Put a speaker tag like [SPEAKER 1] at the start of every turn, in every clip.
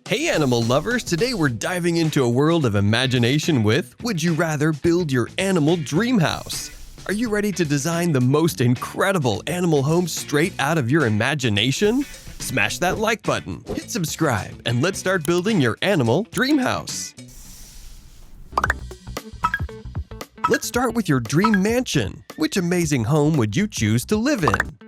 [SPEAKER 1] Hey animal lovers, today we're diving into a world of imagination with Would You Rather Build Your Animal Dream House? Are you ready to design the most incredible animal home straight out of your imagination? Smash that like button, hit subscribe, and let's start building your animal dream house. Let's start with your dream mansion. Which amazing home would you choose to live in?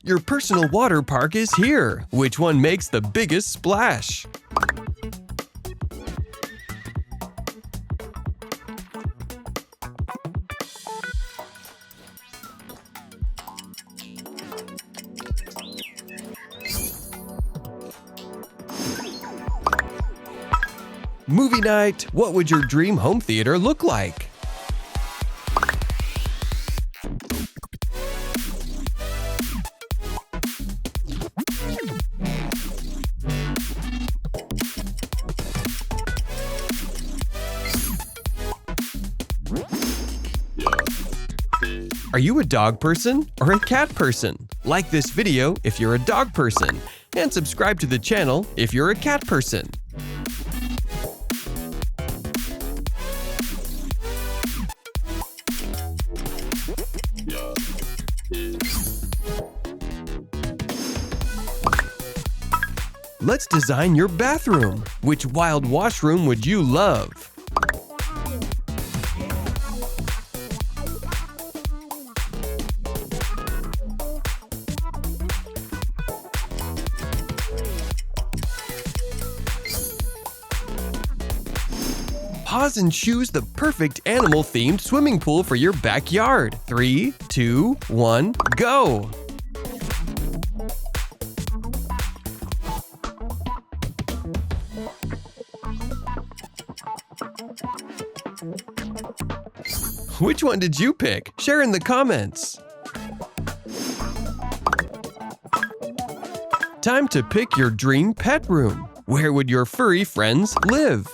[SPEAKER 1] Your personal water park is here. Which one makes the biggest splash? Movie night. What would your dream home theater look like? Are you a dog person or a cat person? Like this video if you're a dog person, and subscribe to the channel if you're a cat person. Let's design your bathroom. Which wild washroom would you love? Pause and choose the perfect animal-themed swimming pool for your backyard. 3, 2, 1, go! Which one did you pick? Share in the comments. Time to pick your dream pet room. Where would your furry friends live?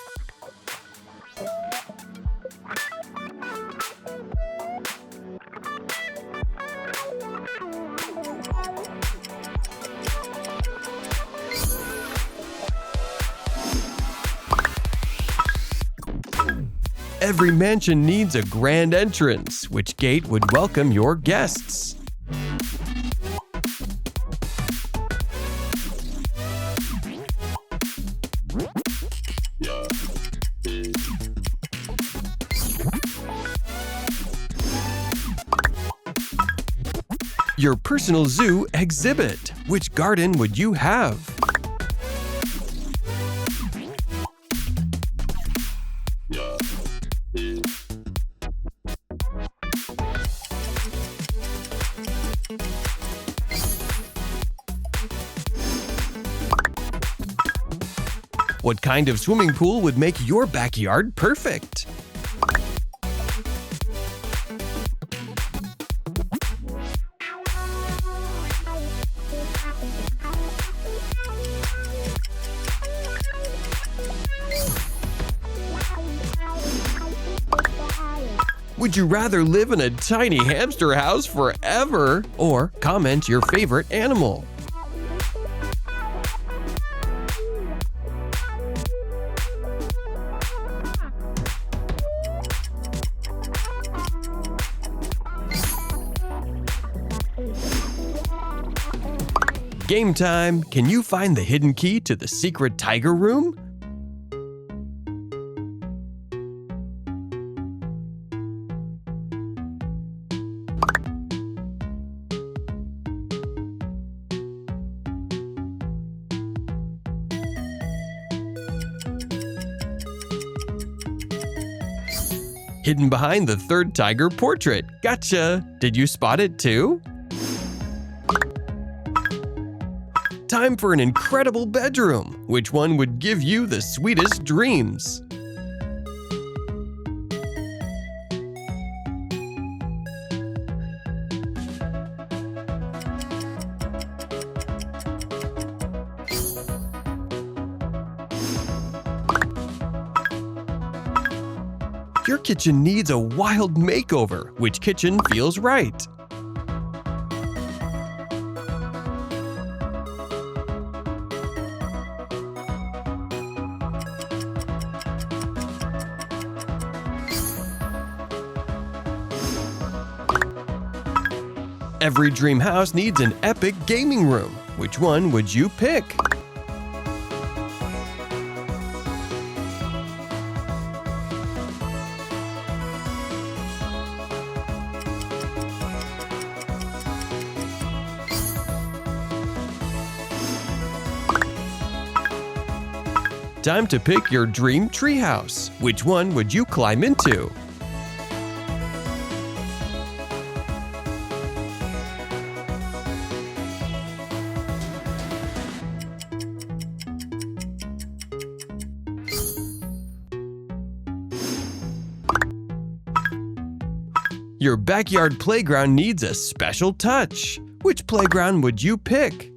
[SPEAKER 1] Every mansion needs a grand entrance. Which gate would welcome your guests? Your personal zoo exhibit. Which garden would you have? What kind of swimming pool would make your backyard perfect? Would you rather live in a tiny hamster house forever or comment your favorite animal? Game time! Can you find the hidden key to the secret tiger room? Hidden behind the third tiger portrait. Gotcha! Did you spot it too? Time for an incredible bedroom. Which one would give you the sweetest dreams? Your kitchen needs a wild makeover. Which kitchen feels right? Every dream house needs an epic gaming room. Which one would you pick? Time to pick your dream treehouse. Which one would you climb into? Your backyard playground needs a special touch. Which playground would you pick?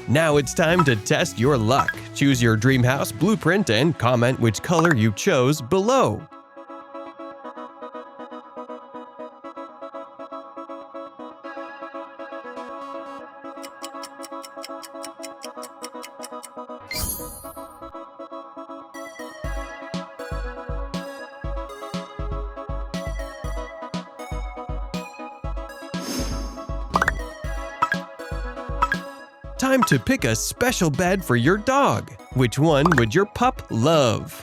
[SPEAKER 1] Now it's time to test your luck. Choose your dream house blueprint and comment which color you chose below. Time to pick a special bed for your dog. Which one would your pup love?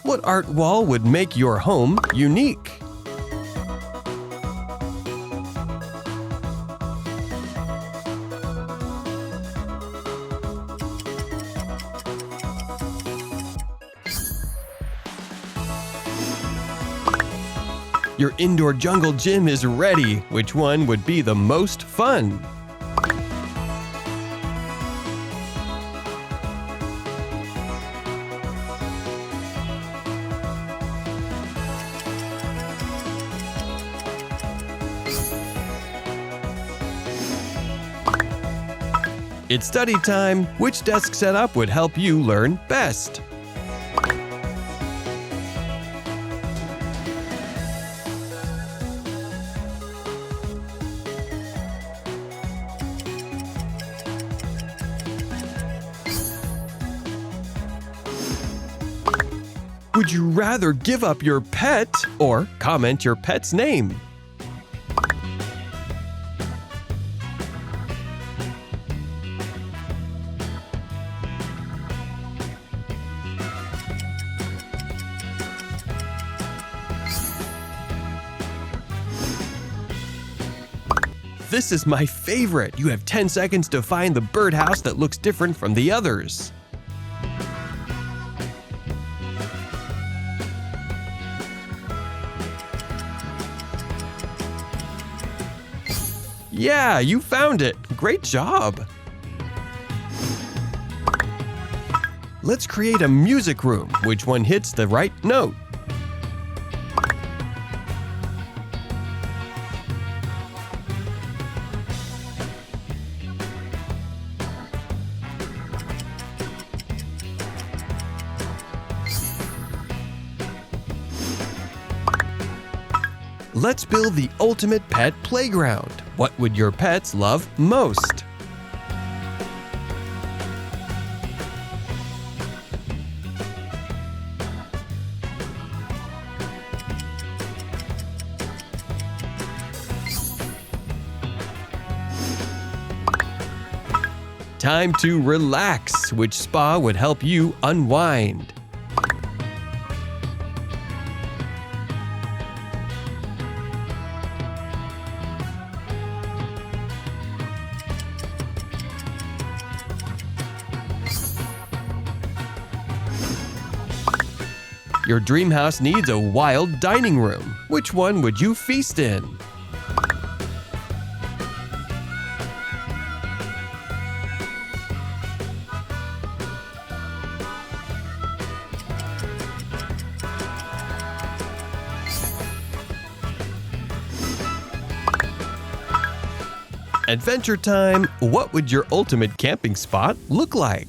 [SPEAKER 1] What art wall would make your home unique? Your indoor jungle gym is ready. Which one would be the most fun? It's study time. Which desk setup would help you learn best? Would you rather give up your pet or comment your pet's name? This is my favorite. You have 10 seconds to find the birdhouse that looks different from the others. Yeah, you found it! Great job! Let's create a music room. Which one hits the right note? Let's build the ultimate pet playground. What would your pets love most? Time to relax. Which spa would help you unwind? Your dream house needs a wild dining room. Which one would you feast in? Adventure time! What would your ultimate camping spot look like?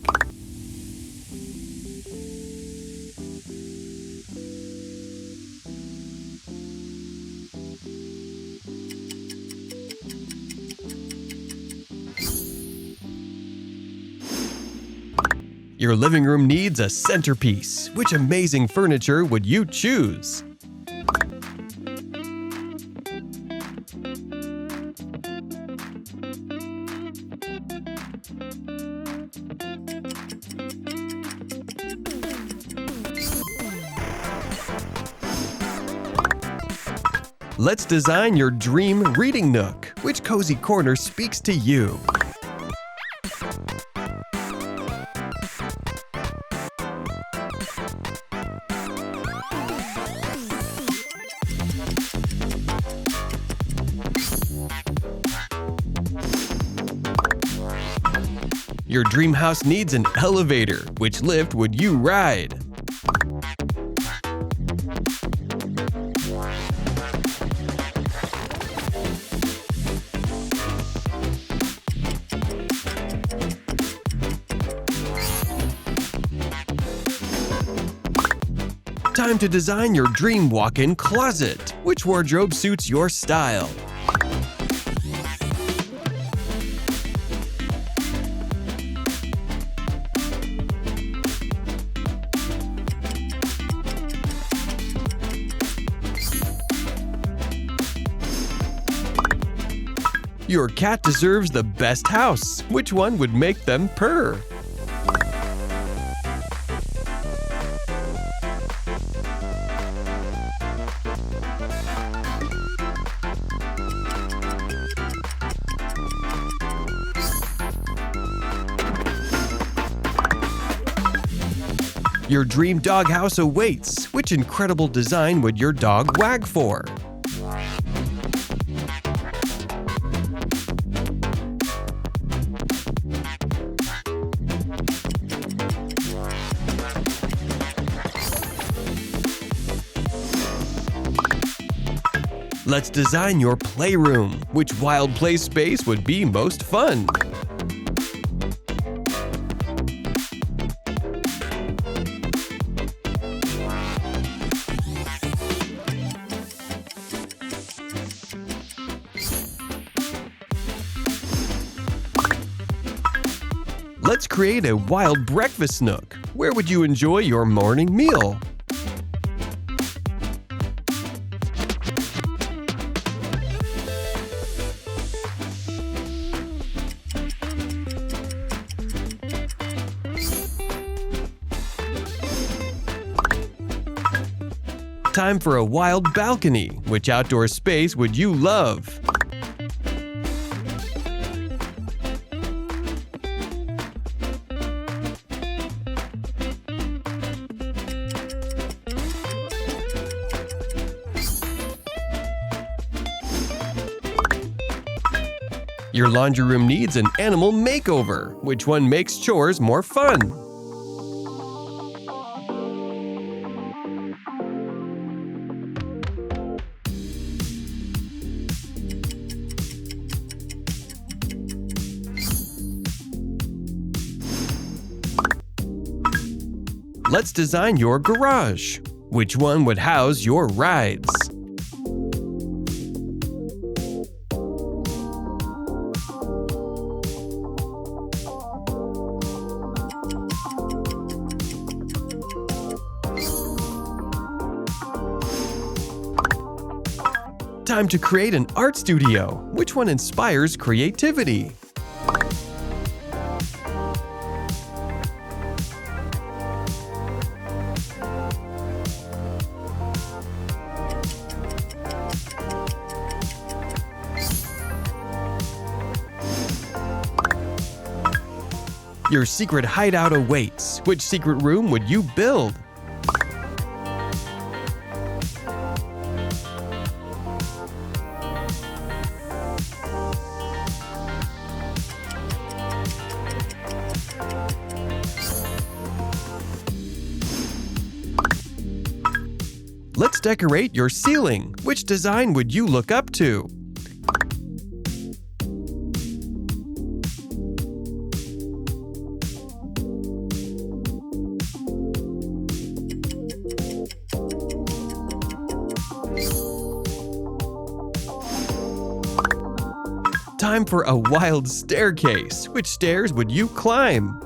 [SPEAKER 1] Your living room needs a centerpiece. Which amazing furniture would you choose? Let's design your dream reading nook. Which cozy corner speaks to you? Your dream house needs an elevator. Which lift would you ride? Time to design your dream walk-in closet. Which wardrobe suits your style? Your cat deserves the best house. Which one would make them purr? Your dream doghouse awaits. Which incredible design would your dog wag for? Let's design your playroom. Which wild play space would be most fun? Let's create a wild breakfast nook. Where would you enjoy your morning meal? Time for a wild balcony. Which outdoor space would you love? Your laundry room needs an animal makeover. Which one makes chores more fun? Let's design your garage. Which one would house your rides? Time to create an art studio. Which one inspires creativity? Your secret hideout awaits. Which secret room would you build? Let's decorate your ceiling. Which design would you look up to? Time for a wild staircase. Which stairs would you climb?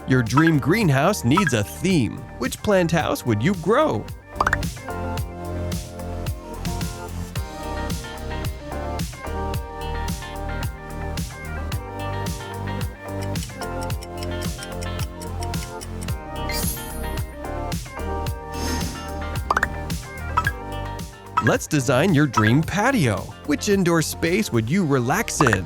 [SPEAKER 1] Your dream greenhouse needs a theme. Which plant house would you grow? Let's design your dream patio. Which indoor space would you relax in?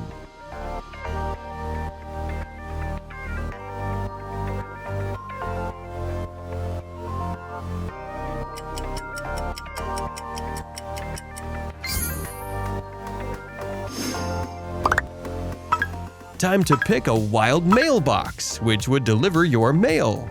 [SPEAKER 1] Time to pick a wild mailbox. Which would deliver your mail?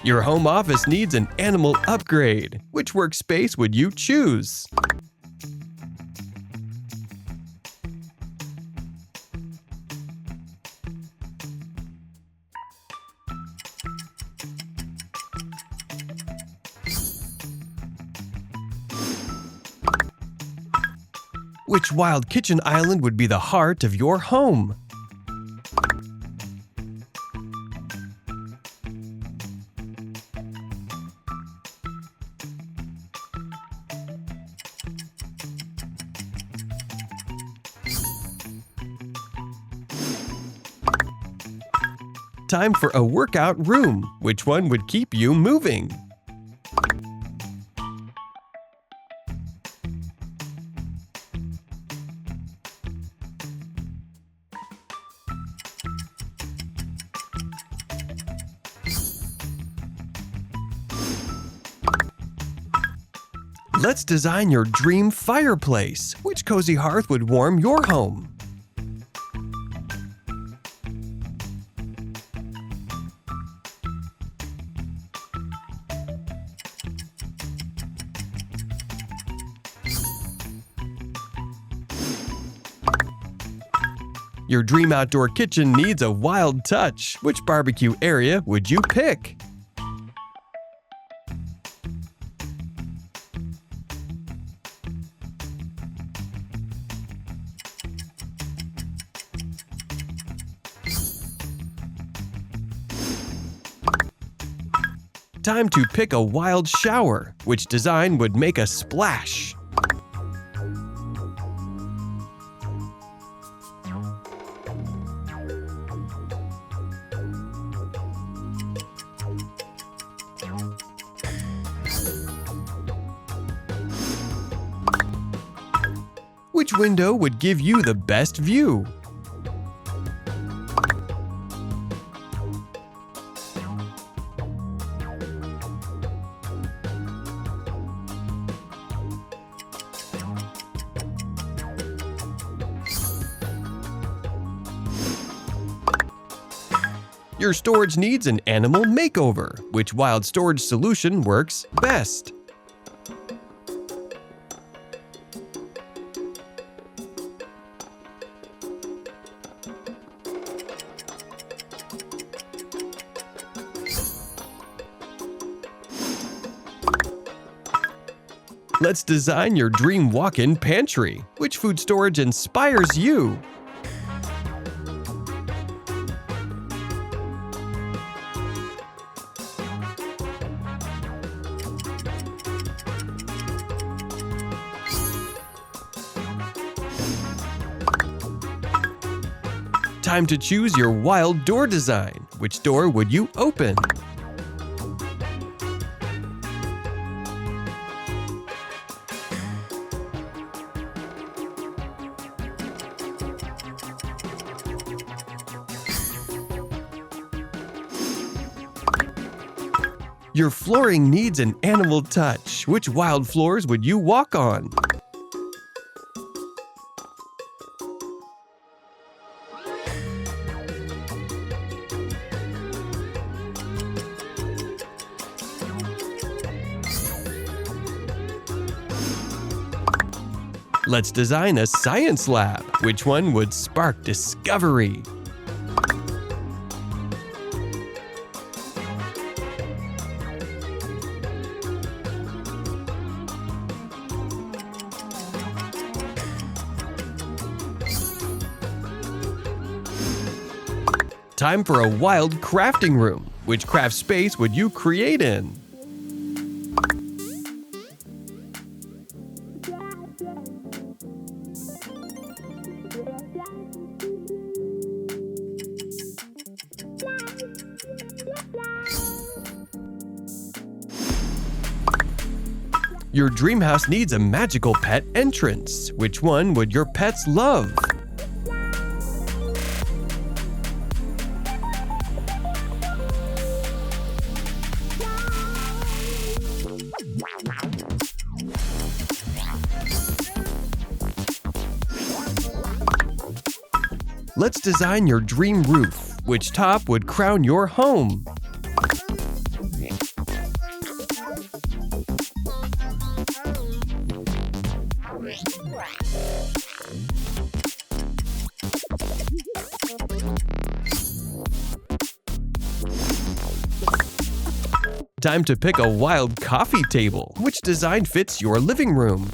[SPEAKER 1] Your home office needs an animal upgrade. Which workspace would you choose? Which wild kitchen island would be the heart of your home? Time for a workout room. Which one would keep you moving? Let's design your dream fireplace. Which cozy hearth would warm your home? Your dream outdoor kitchen needs a wild touch. Which barbecue area would you pick? Time to pick a wild shower. Which design would make a splash? Which window would give you the best view? Your storage needs an animal makeover. Which wild storage solution works best? Let's design your dream walk-in pantry. Which food storage inspires you? Time to choose your wild door design. Which door would you open? Your flooring needs an animal touch. Which wild floors would you walk on? Let's design a science lab. Which one would spark discovery? Time for a wild crafting room. Which craft space would you create in? Your dream house needs a magical pet entrance. Which one would your pets love? Let's design your dream roof. Which top would crown your home? Time to pick a wild coffee table. Which design fits your living room?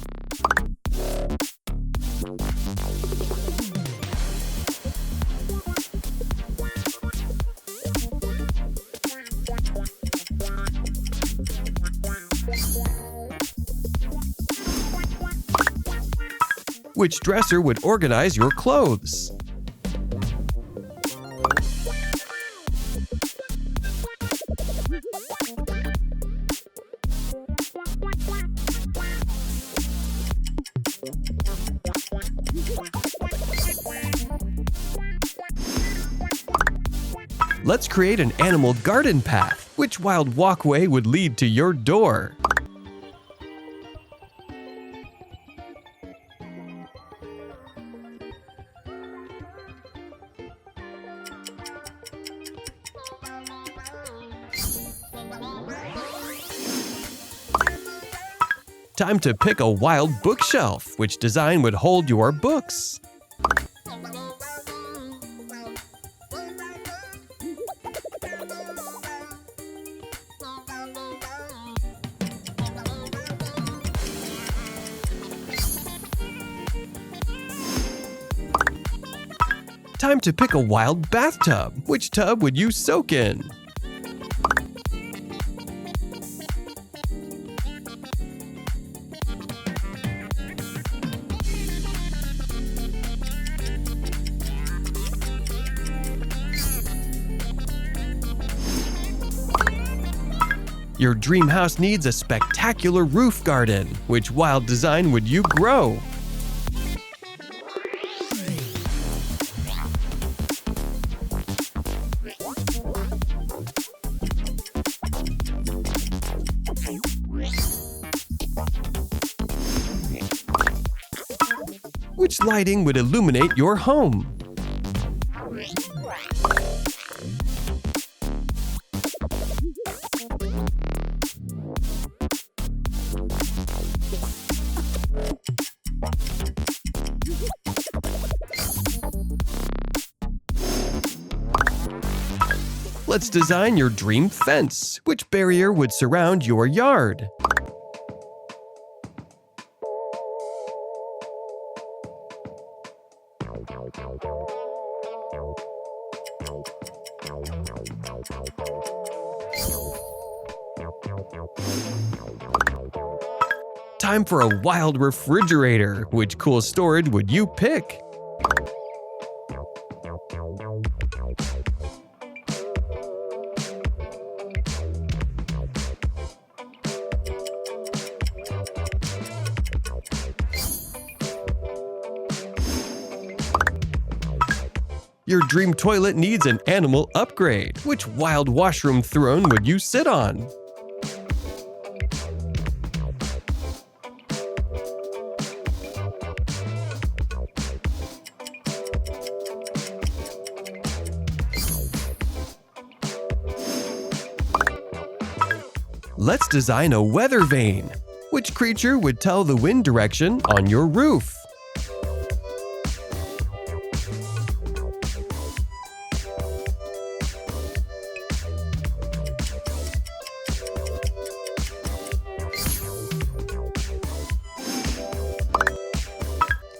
[SPEAKER 1] Which dresser would organize your clothes? Let's create an animal garden path. Which wild walkway would lead to your door? Time to pick a wild bookshelf. Which design would hold your books? Time to pick a wild bathtub. Which tub would you soak in? Your dream house needs a spectacular roof garden. Which wild design would you grow? Which lighting would illuminate your home? Let's design your dream fence. Which barrier would surround your yard? Time for a wild refrigerator. Which cool storage would you pick? Your dream toilet needs an animal upgrade. Which wild washroom throne would you sit on? Let's design a Weathervane. Which creature would tell the wind direction on your roof?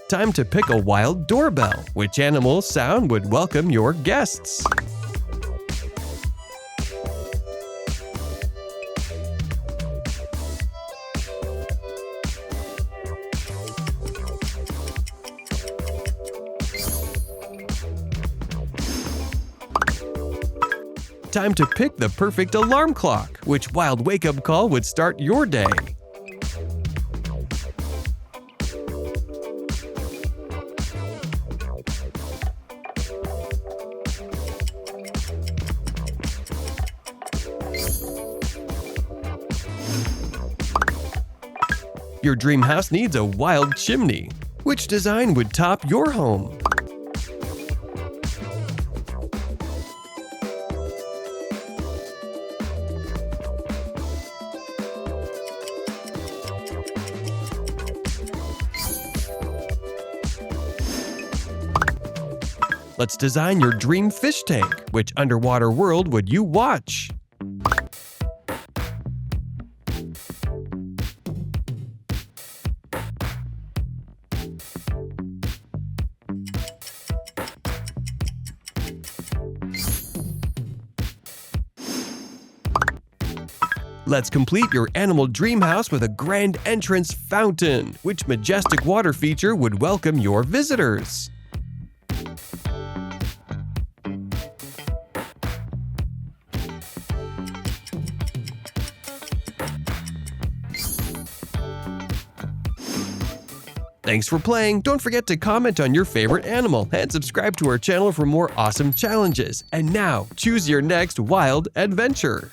[SPEAKER 1] Time to pick a wild doorbell. Which animal sound would welcome your guests? Time to pick the perfect alarm clock. Which wild wake-up call would start your day? Your dream house needs a wild chimney. Which design would top your home? Let's design your dream fish tank. Which underwater world would you watch? Let's complete your animal dream house with a grand entrance fountain. Which majestic water feature would welcome your visitors? Thanks for playing. Don't forget to comment on your favorite animal and subscribe to our channel for more awesome challenges. And now, choose your next wild adventure.